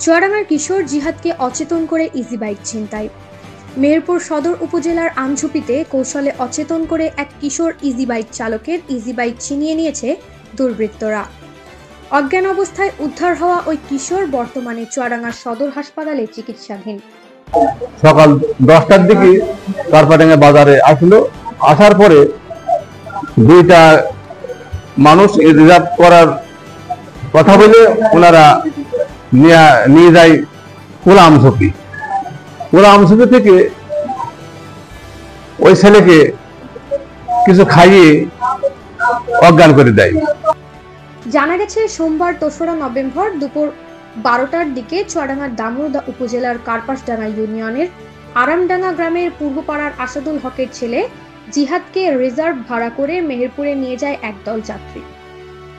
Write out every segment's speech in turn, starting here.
চুয়াডাঙ্গার কিশোর জিহাদকে অচেতন করে ইজি বাইক ছিনতাই। মেহেরপুর সদর উপজেলার আমঝুপিতে কৌশলে অচেতন করে এক কিশোর ইজি বাইক চালকের ইজি বাইক ছিনিয়ে নিয়েছে দুর্বৃত্তরা। অজ্ঞান অবস্থায় উদ্ধার হওয়া ওই কিশোর বর্তমানে চুয়াডাঙ্গা সদর হাসপাতালে চিকিৎসাধীন। সকাল 10টার দিকে কারপাডাঙ্গা বাজারে আসলো। আসার পরে দুইটা মানুষ রিজার্ভ করার কথা বলে ওনারা নিয়ে যায় কোলা আমঝুপি থেকে ওই ছেলেকে কিছু খাইয়ে অজ্ঞান করে দেয়। জানা গেছে সোমবার ২রা নভেম্বর দুপুর 12টার দিকে চুয়াডাঙ্গার দামোদা উপজেলার কার্পাসডাঙ্গা ইউনিয়নের আরামডাঙ্গা গ্রামের পূর্বপাড়ার আসাদুল হকের ছেলে জিহাদকে রিজার্ভ ভাড়া করে মেহেরপুরে নিয়ে যায় একদল যাত্রী।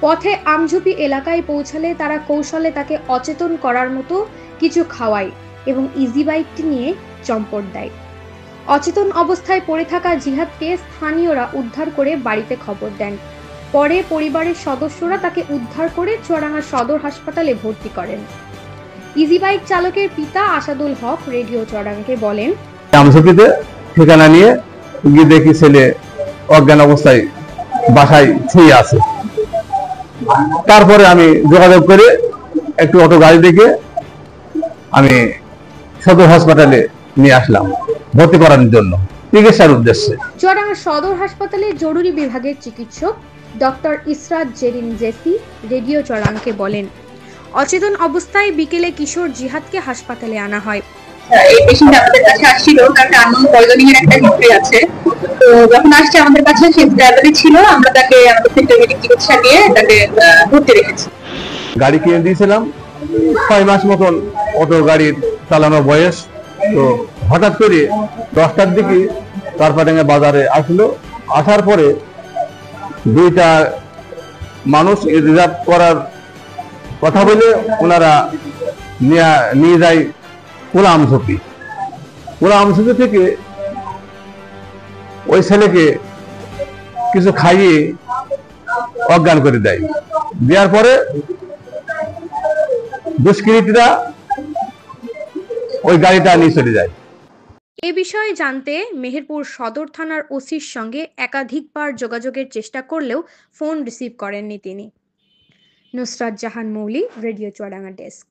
পথে আমঝুপি এলাকায় পৌঁছালে তারা কৌশলে তাকে অচেতন করার মতো কিছু খাওয়ায় এবং ইজি বাইকটি নিয়ে চম্পট দেয়। অচেতন অবস্থায় পড়ে থাকা জিহাদকে স্থানীয়রা উদ্ধার করে বাড়িতে খবর দেন। পরে পরিবারের সদস্যরা তাকে উদ্ধার করে চুয়াডাঙ্গা সদর হাসপাতালে ভর্তি করেন। ইজি বাইক চালকের পিতা আসাদুল হক রেডিও চুয়াডাঙ্গাকে বলেন, আমঝুপিতে ঠিকানা নিয়ে গিয়ে দেখি ছেলে অজ্ঞান অবস্থায় বাসায় শুয়ে আছে। তারপরে আমি যোগাযোগ করে একটু অটো গাড়ি দেখে আমি সদর হাসপাতালে নিয়ে আসলাম ভর্তি করার জন্য চিকিৎসার উদ্দেশ্যে। চুয়াডাঙ্গা সদর হাসপাতালে জরুরি বিভাগের চিকিৎসক ডক্টর ইসরাত জেরিন জেসি রেডিও চুয়াডাঙ্গাকে বলেন, অচেতন অবস্থায় বিকেলে কিশোর জিহাদকে হাসপাতালে আনা হয়। এই পেশেন্ট আমাদের কাছে আসছিল, তার আননোন পয়জনিং এর একটা হিস্ট্রি আছে। তো যখন আসছে আমাদের কাছে সে ড্রাইভারই ছিল, আমরা তাকে আমাদের সিস্টেমেটিক চিকিৎসা দিয়ে তাকে ভর্তি রেখেছি। গাড়ি কিনে দিয়েছিলাম 6 মাস মতন অটো গাড়ির চালানো বয়স। তো হঠাৎ করে 10টার দিকে কারপাডাঙ্গা বাজারে আসলো। আসার পরে দুইটা মানুষ রিজার্ভ করার কথা বলে ওনারা নিয়ে যায় কোলা আমঝুপি থেকে ওই ছেলেকে কিছু খাইয়ে অজ্ঞান করে দেয়। দেওয়ার পরে দুষ্কৃতীরা ওই গাড়িটা নিয়ে চলে যায়। এ বিষয়ে জানতে মেহেরপুর সদর থানার ওসির সঙ্গে একাধিকবার যোগাযোগের চেষ্টা করলেও ফোন রিসিভ করেননি তিনি। নুসরাত জাহান মৌলি, রেডিও চুয়াডাঙ্গা ডেস্ক।